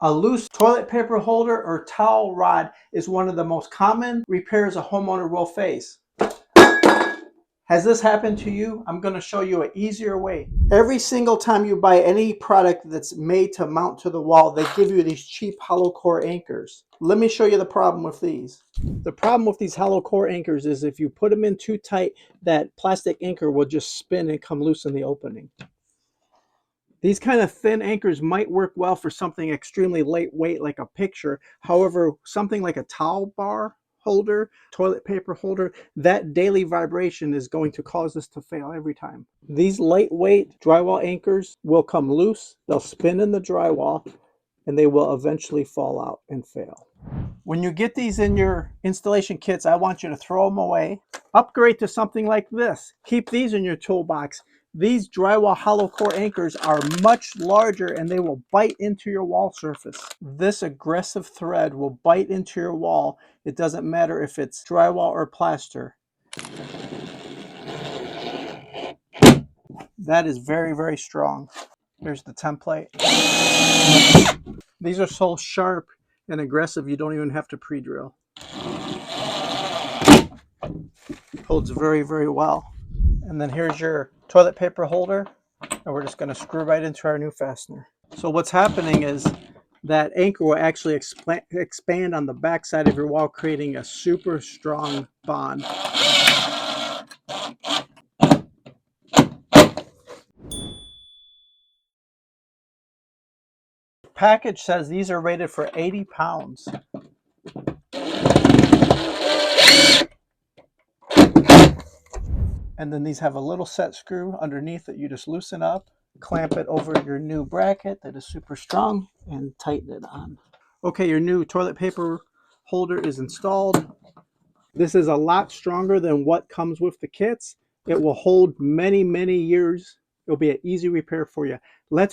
A loose toilet paper holder or towel rod is one of the most common repairs a homeowner will face. Has this happened to you? I'm going to show you an easier way. Every single time you buy any product that's made to mount to the wall, they give you these cheap hollow core anchors. Let me show you the problem with these. The problem with these hollow core anchors is if you put them in too tight, that plastic anchor will just spin and come loose in the opening. These kind of thin anchors might work well for something extremely lightweight like a picture. However, something like a towel bar holder, toilet paper holder, that daily vibration is going to cause this to fail every time. These lightweight drywall anchors will come loose, they'll spin in the drywall, and they will eventually fall out and fail. When you get these in your installation kits, I want you to throw them away. Upgrade to something like this. Keep these in your toolbox. These drywall hollow core anchors are much larger and they will bite into your wall surface. This aggressive thread will bite into your wall. It doesn't matter if it's drywall or plaster. That is very, very strong. Here's the template. These are so sharp and aggressive you don't even have to pre-drill. Holds very, very well. And then here's your toilet paper holder, and we're just going to screw right into our new fastener. So what's happening is that anchor will actually expand on the back side of your wall, creating a super strong bond. Package says these are rated for 80 pounds. And then these have a little set screw underneath that you just loosen up, clamp it over your new bracket that is super strong, and tighten it on. Okay, your new toilet paper holder is installed. This is a lot stronger than what comes with the kits. It will hold many, many years. It'll be an easy repair for you. Let's